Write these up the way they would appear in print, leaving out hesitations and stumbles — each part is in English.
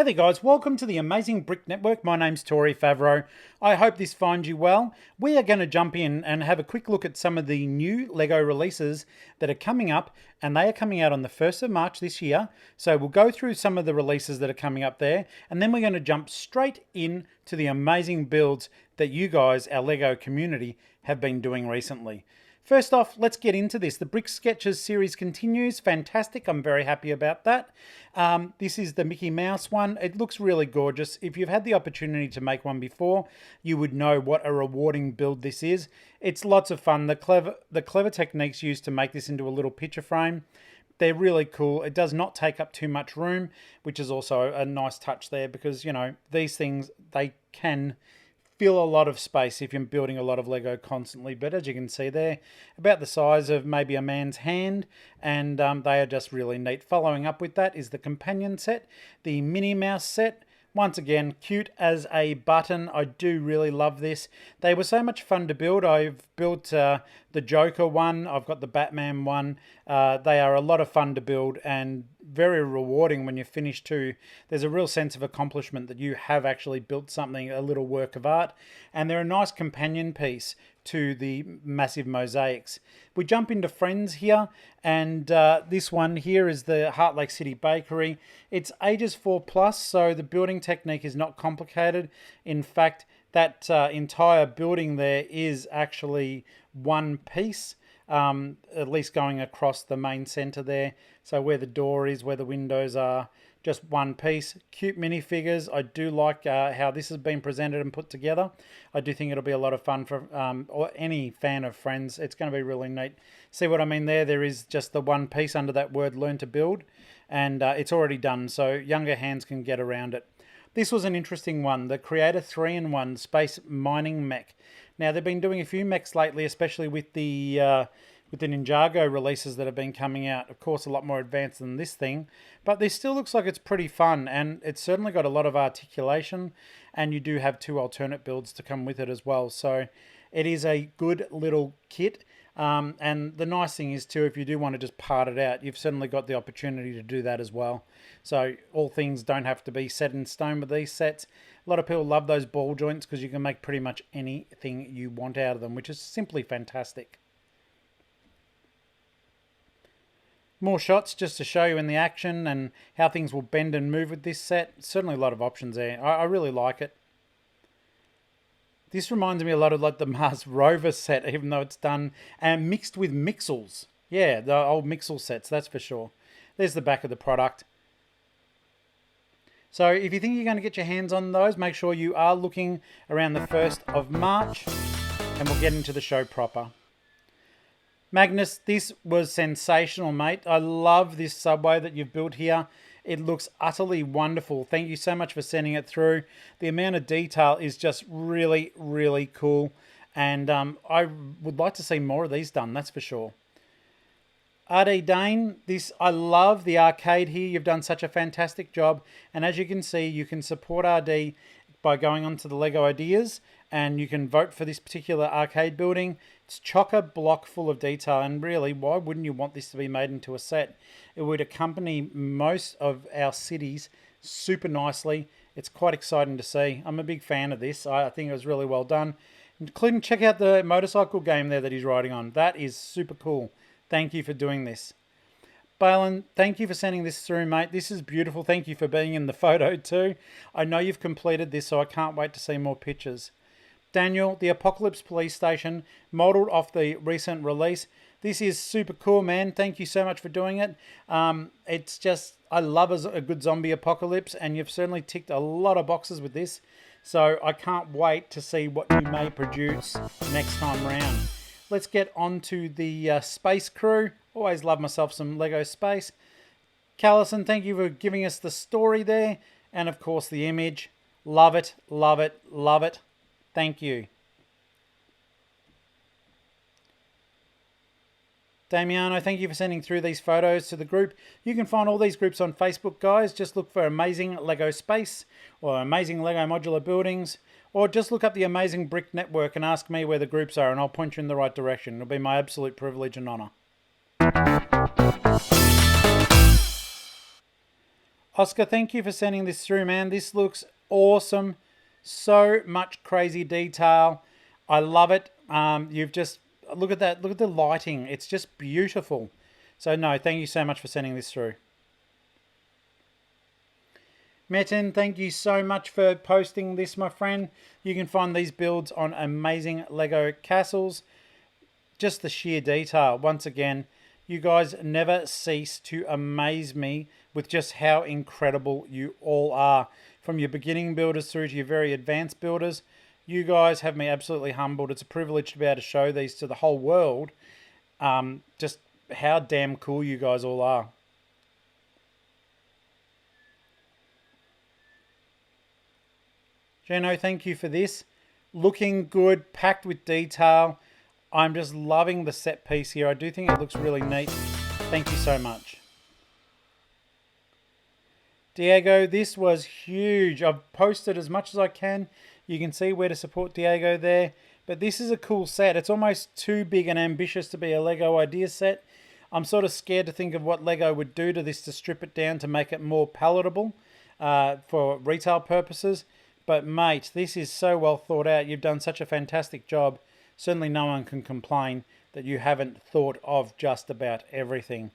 Hey there guys, welcome to the Amazing Brick Network. My name's Tori Favreau. I hope this finds you well. We are going to jump in and have a quick look at some of the new LEGO releases that are coming up, and they are coming out on the 1st of March this year. So we'll go through some of the releases that are coming up there, and then we're going to jump straight in to the amazing builds that you guys, our LEGO community, have been doing recently. First off, let's get into this. The Brick Sketches series continues. Fantastic. I'm very happy about that. This is the Mickey Mouse one. It looks really gorgeous. If you've had the opportunity to make one before, you would know what a rewarding build this is. It's lots of fun. The clever techniques used to make this into a little picture frame, they're really cool. It does not take up too much room, which is also a nice touch there because, you know, these things, they can fill a lot of space if you're building a lot of Lego constantly. But as you can see, they're about the size of maybe a man's hand, and they are just really neat. Following up with that is the companion set, the Minnie Mouse set. Once again, cute as a button. I do really love this. They were so much fun to build. I've built the Joker one. I've got the Batman one. They are a lot of fun to build and very rewarding when you finish too. There's a real sense of accomplishment that you have actually built something, a little work of art. And they're a nice companion piece to the massive mosaics. We jump into Friends here, and this one here is the Heart Lake City Bakery. It's ages 4+, so the building technique is not complicated. In fact, that entire building there is actually one piece, at least going across the main center there. So where the door is, where the windows are, just one piece. Cute minifigures. I do like how this has been presented and put together. I do think it'll be a lot of fun for or any fan of Friends. It's going to be really neat. See what I mean there? There is just the one piece under that word learn to build, and it's already done, so younger hands can get around it. This was an interesting one, the Creator 3-in-1 Space Mining Mech. Now, they've been doing a few mechs lately, especially with the Ninjago releases that have been coming out. Of course, a lot more advanced than this thing, but this still looks like it's pretty fun, and it's certainly got a lot of articulation, and you do have 2 alternate builds to come with it as well. So it is a good little kit. And the nice thing is too, if you do want to just part it out, you've certainly got the opportunity to do that as well. So all things don't have to be set in stone with these sets. A lot of people love those ball joints because you can make pretty much anything you want out of them, which is simply fantastic. More shots just to show you in the action and how things will bend and move with this set. Certainly a lot of options there. I really like it. This reminds me a lot of like the Mars Rover set, even though it's done and mixed with Mixels. Yeah, the old Mixel sets, that's for sure. There's the back of the product. So if you think you're going to get your hands on those, make sure you are looking around the 1st of March, and we'll get into the show proper. Magnus, this was sensational, mate. I love this subway that you've built here. It looks utterly wonderful. Thank you so much for sending it through. The amount of detail is just really, really cool. And I would like to see more of these done, that's for sure. RD Dane, I love the arcade here. You've done such a fantastic job. And as you can see, you can support RD by going onto the LEGO Ideas, and you can vote for this particular arcade building. It's chock-a-block full of detail, and really, why wouldn't you want this to be made into a set? It would accompany most of our cities super nicely. It's quite exciting to see. I'm a big fan of this. I think it was really well done. Including, check out the motorcycle game there that he's riding on. That is super cool. Thank you for doing this. Balin, thank you for sending this through, mate. This is beautiful. Thank you for being in the photo too. I know you've completed this, so I can't wait to see more pictures. Daniel, the Apocalypse Police Station, modelled off the recent release. This is super cool, man. Thank you so much for doing it. It's just, I love a good zombie apocalypse, and you've certainly ticked a lot of boxes with this. So I can't wait to see what you may produce next time round. Let's get on to the Space Crew. Always love myself some Lego Space. Callison, thank you for giving us the story there. And of course the image. Love it, love it, love it. Thank you. Damiano, thank you for sending through these photos to the group. You can find all these groups on Facebook, guys. Just look for Amazing Lego Space or Amazing Lego Modular Buildings, or just look up the Amazing Brick Network and ask me where the groups are, and I'll point you in the right direction. It'll be my absolute privilege and honour. Oscar, thank you for sending this through, man. This looks awesome. So much crazy detail. I love it. You've just, look at that. Look at the lighting. It's just beautiful. So no, thank you so much for sending this through. Metin, thank you so much for posting this, my friend. You can find these builds on Amazing Lego Castles. Just the sheer detail. Once again, you guys never cease to amaze me with just how incredible you all are. From your beginning builders through to your very advanced builders. You guys have me absolutely humbled. It's a privilege to be able to show these to the whole world. Just how damn cool you guys all are. Jano, thank you for this. Looking good, packed with detail. I'm just loving the set piece here. I do think it looks really neat. Thank you so much. Diego, this was huge. I've posted as much as I can. You can see where to support Diego there. But this is a cool set. It's almost too big and ambitious to be a Lego idea set. I'm sort of scared to think of what Lego would do to this to strip it down to make it more palatable for retail purposes. But mate, this is so well thought out. You've done such a fantastic job. Certainly no one can complain that you haven't thought of just about everything.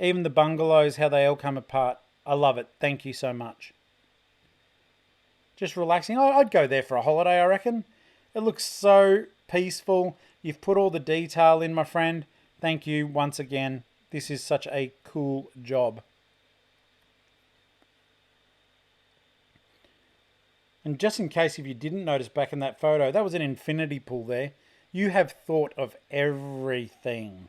Even the bungalows, how they all come apart. I love it. Thank you so much. Just relaxing. I'd go there for a holiday, I reckon. It looks so peaceful. You've put all the detail in, my friend. Thank you once again. This is such a cool job. And just in case if you didn't notice back in that photo, that was an infinity pool there. You have thought of everything.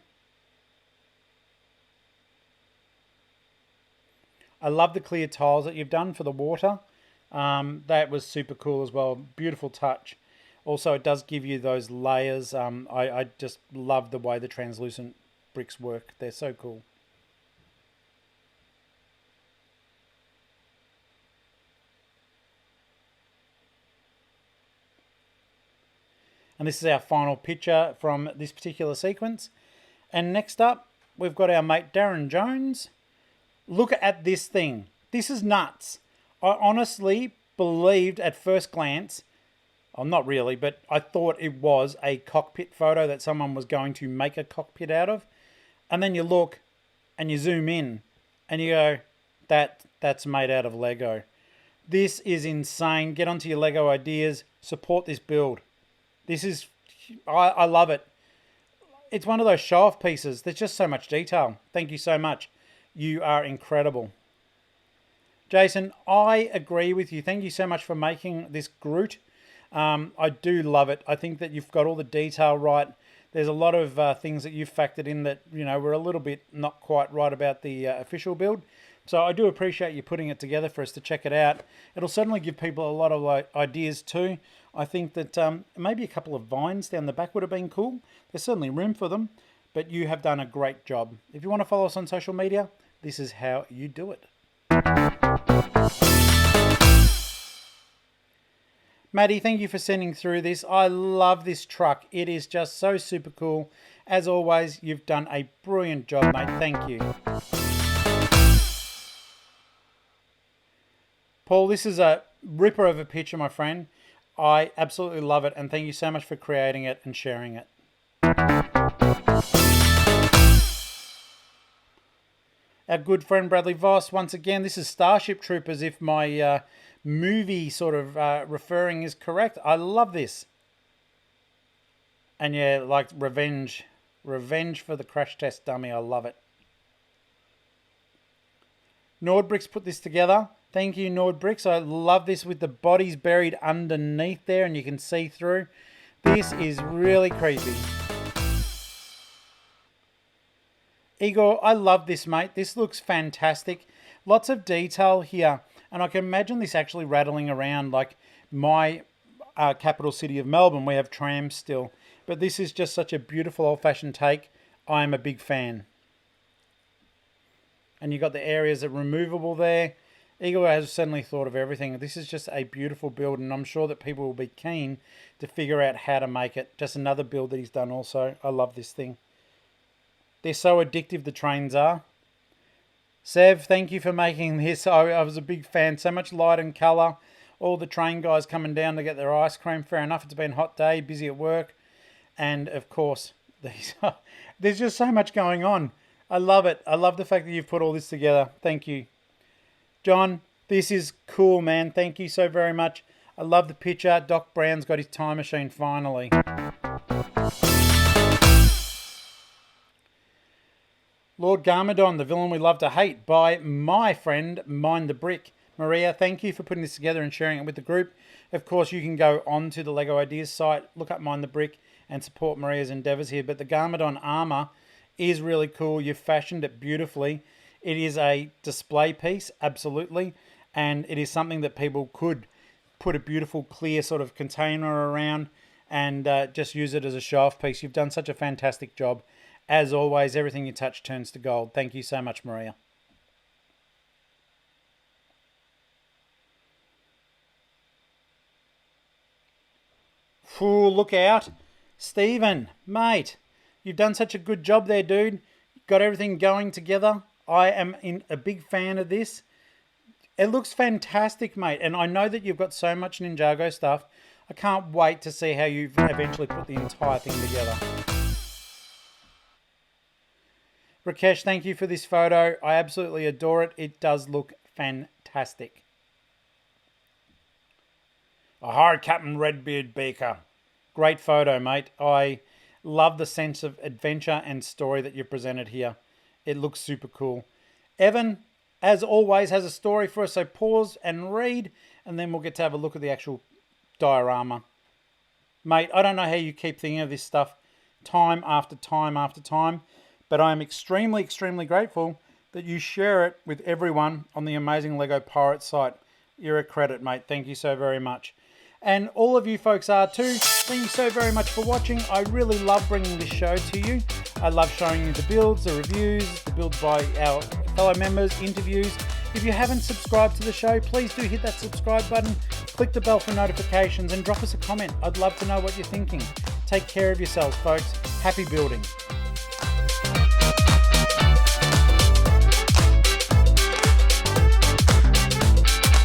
I love the clear tiles that you've done for the water. That was super cool as well. Beautiful touch. Also, it does give you those layers. I just love the way the translucent bricks work. They're so cool. And this is our final picture from this particular sequence. And next up, we've got our mate Darren Jones. Look at this thing. This is nuts. I honestly believed at first glance, well, not really, but I thought it was a cockpit photo that someone was going to make a cockpit out of. And then you look and you zoom in and you go, that's made out of Lego. This is insane. Get onto your Lego ideas. Support this build. This is, I love it. It's one of those show-off pieces. There's just so much detail. Thank you so much. You are incredible. Jason, I agree with you. Thank you so much for making this Groot. I do love it. I think that you've got all the detail right. There's a lot of things that you've factored in that, you know, we're a little bit not quite right about the official build. So I do appreciate you putting it together for us to check it out. It'll certainly give people a lot of ideas too. I think that maybe a couple of vines down the back would have been cool. There's certainly room for them, but you have done a great job. If you want to follow us on social media, this is how you do it. Maddie, thank you for sending through this. I love this truck. It is just so super cool. As always, you've done a brilliant job, mate. Thank you. Paul, this is a ripper of a picture, my friend. I absolutely love it, and thank you so much for creating it and sharing it. Our good friend Bradley Voss, once again, this is Starship Troopers, if my movie sort of referring is correct. I love this. And yeah, like revenge for the crash test dummy. I love it. Nordbricks put this together. Thank you, Nordbricks. I love this with the bodies buried underneath there and you can see through. This is really creepy. Igor, I love this, mate. This looks fantastic. Lots of detail here. And I can imagine this actually rattling around like my capital city of Melbourne. We have trams still. But this is just such a beautiful old-fashioned take. I am a big fan. And you've got the areas that are removable there. Igor has certainly thought of everything. This is just a beautiful build, and I'm sure that people will be keen to figure out how to make it. Just another build that he's done also. I love this thing. They're so addictive, the trains are. Sev, thank you for making this. I was a big fan. So much light and colour. All the train guys coming down to get their ice cream. Fair enough, it's been a hot day, busy at work. And of course, there's just so much going on. I love it. I love the fact that you've put all this together. Thank you. John, this is cool, man. Thank you so very much. I love the picture. Doc Brown's got his time machine finally. Lord Garmadon, the villain we love to hate, by my friend Mind the Brick. Maria, thank you for putting this together and sharing it with the group. Of course, you can go on to the LEGO Ideas site, look up Mind the Brick, and support Maria's endeavours here. But the Garmadon armour is really cool. You've fashioned it beautifully. It is a display piece, absolutely, and it is something that people could put a beautiful, clear sort of container around and just use it as a show-off piece. You've done such a fantastic job. As always, everything you touch turns to gold. Thank you so much, Maria. Ooh, look out. Stephen, mate, you've done such a good job there, dude. Got everything going together. I am a big fan of this. It looks fantastic, mate. And I know that you've got so much Ninjago stuff. I can't wait to see how you've eventually put the entire thing together. Rakesh, thank you for this photo. I absolutely adore it. It does look fantastic. A hard Capn Redbeard Beaker. Great photo, mate. I love the sense of adventure and story that you've presented here. It looks super cool. Evan, as always, has a story for us, so pause and read, and then we'll get to have a look at the actual diorama. Mate, I don't know how you keep thinking of this stuff time after time after time, but I am extremely, extremely grateful that you share it with everyone on the amazing LEGO Pirate site. You're a credit, mate. Thank you so very much. And all of you folks are too. Thank you so very much for watching. I really love bringing this show to you. I love showing you the builds, the reviews, the builds by our fellow members, interviews. If you haven't subscribed to the show, please do hit that subscribe button, click the bell for notifications, and drop us a comment. I'd love to know what you're thinking. Take care of yourselves, folks. Happy building.